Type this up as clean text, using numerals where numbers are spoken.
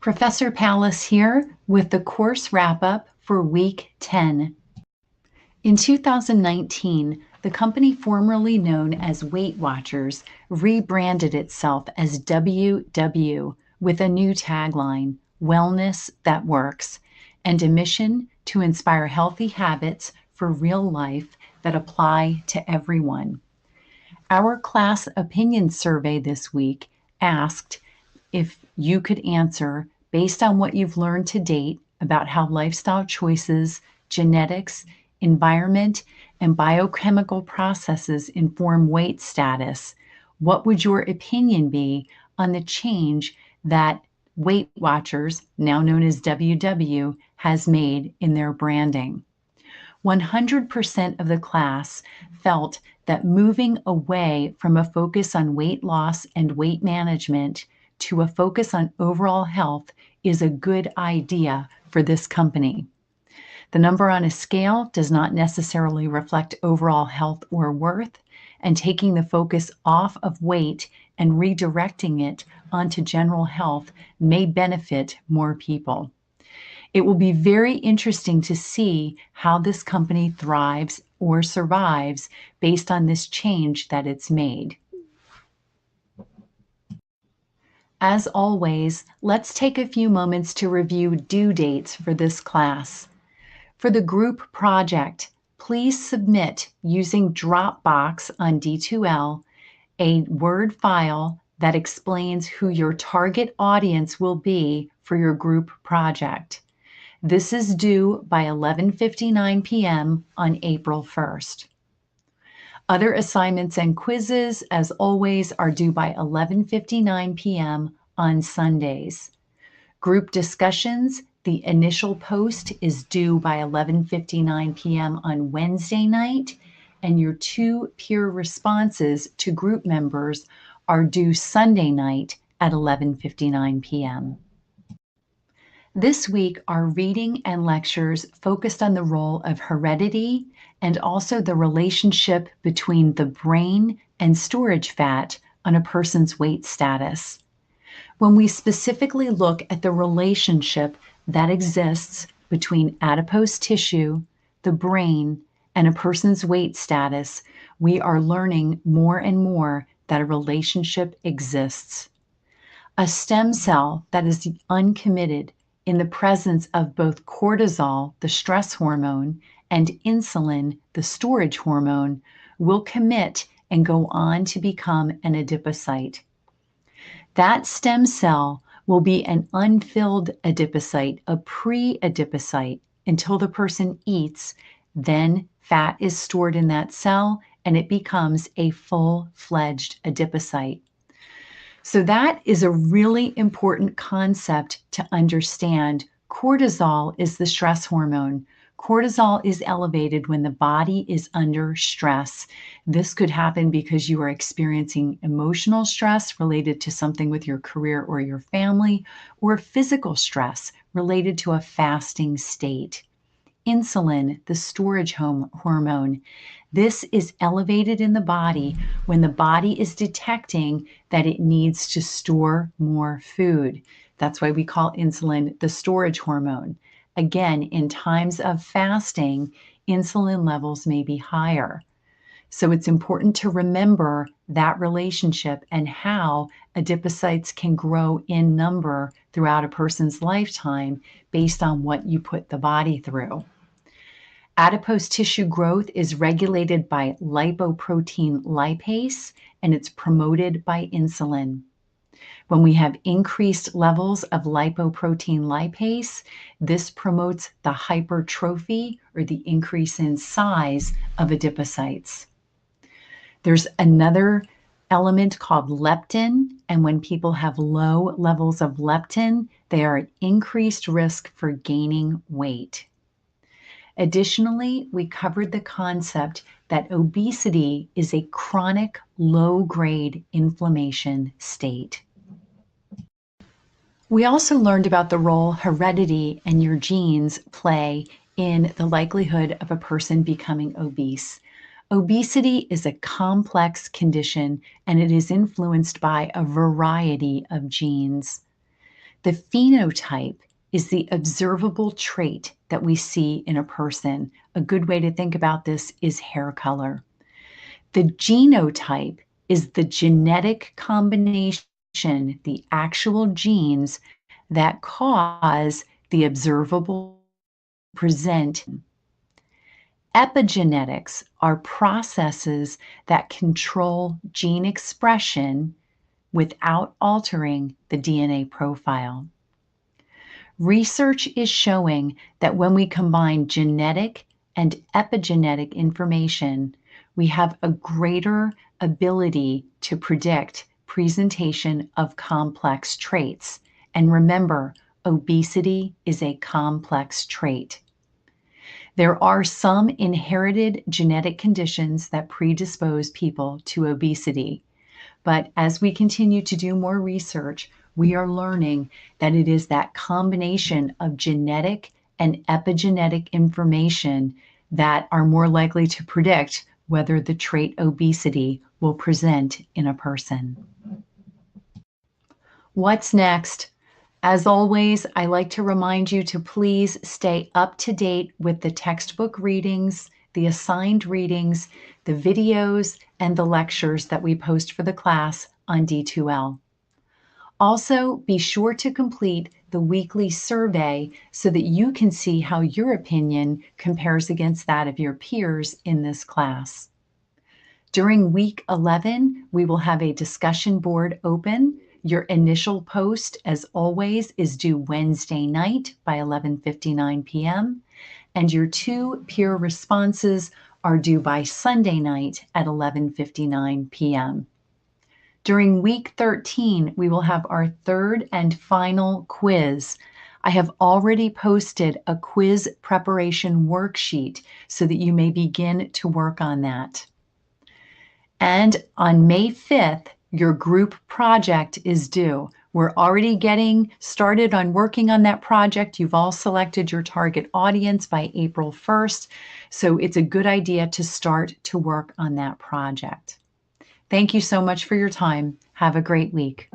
Professor Pallas here with the course wrap-up for Week 10. In 2019, the company formerly known as Weight Watchers rebranded itself as WW with a new tagline, Wellness That Works, and a mission to inspire healthy habits for real life that apply to everyone. Our class opinion survey this week asked if you could answer, based on what you've learned to date about how lifestyle choices, genetics, environment, and biochemical processes inform weight status, what would your opinion be on the change that Weight Watchers, now known as WW, has made in their branding? 100% of the class felt that moving away from a focus on weight loss and weight management to a focus on overall health is a good idea for this company. The number on a scale does not necessarily reflect overall health or worth, and taking the focus off of weight and redirecting it onto general health may benefit more people. It will be very interesting to see how this company thrives or survives based on this change that it's made. As always, let's take a few moments to review due dates for this class. For the group project, please submit using Dropbox on D2L a Word file that explains who your target audience will be for your group project. This is due by 11:59 p.m. on April 1st. Other assignments and quizzes, as always, are due by 11:59 p.m. on Sundays. Group discussions, the initial post is due by 11:59 p.m. on Wednesday night, and your 2 peer responses to group members are due Sunday night at 11:59 p.m. This week, our reading and lectures focused on the role of heredity and also the relationship between the brain and storage fat on a person's weight status. When we specifically look at the relationship that exists between adipose tissue, the brain, and a person's weight status, we are learning more and more that a relationship exists. A stem cell that is uncommitted in the presence of both cortisol, the stress hormone, and insulin, the storage hormone, will commit and go on to become an adipocyte. That stem cell will be an unfilled adipocyte, a pre-adipocyte, until the person eats. Then fat is stored in that cell and it becomes a full-fledged adipocyte. So that is a really important concept to understand. Cortisol is the stress hormone. Cortisol is elevated when the body is under stress. This could happen because you are experiencing emotional stress related to something with your career or your family, or physical stress related to a fasting state. Insulin, the storage hormone, this is elevated in the body when the body is detecting that it needs to store more food. That's why we call insulin the storage hormone. Again, in times of fasting, insulin levels may be higher. So it's important to remember that relationship and how adipocytes can grow in number throughout a person's lifetime based on what you put the body through. Adipose tissue growth is regulated by lipoprotein lipase, and it's promoted by insulin. When we have increased levels of lipoprotein lipase, this promotes the hypertrophy or the increase in size of adipocytes. There's another element called leptin, and when people have low levels of leptin, they are at increased risk for gaining weight. Additionally, we covered the concept that obesity is a chronic low-grade inflammation state. We also learned about the role heredity and your genes play in the likelihood of a person becoming obese. Obesity is a complex condition, and it is influenced by a variety of genes. The phenotype is the observable trait that we see in a person. A good way to think about this is hair color. The genotype is the genetic combination, the actual genes that cause the observable present. Epigenetics are processes that control gene expression without altering the DNA profile. Research is showing that when we combine genetic and epigenetic information, we have a greater ability to predict presentation of complex traits. And remember, obesity is a complex trait. There are some inherited genetic conditions that predispose people to obesity. But as we continue to do more research, we are learning that it is that combination of genetic and epigenetic information that are more likely to predict whether the trait obesity will present in a person. What's next? As always, I like to remind you to please stay up to date with the textbook readings, the assigned readings, the videos, and the lectures that we post for the class on D2L. Also, be sure to complete the weekly survey so that you can see how your opinion compares against that of your peers in this class. During week 11, we will have a discussion board open. Your initial post, as always, is due Wednesday night by 11:59 p.m., and your 2 peer responses are due by Sunday night at 11:59 p.m. During week 13, we will have our third and final quiz. I have already posted a quiz preparation worksheet so that you may begin to work on that. And on May 5th, your group project is due. We're already getting started on working on that project. You've all selected your target audience by April 1st, so it's a good idea to start to work on that project. Thank you so much for your time. Have a great week.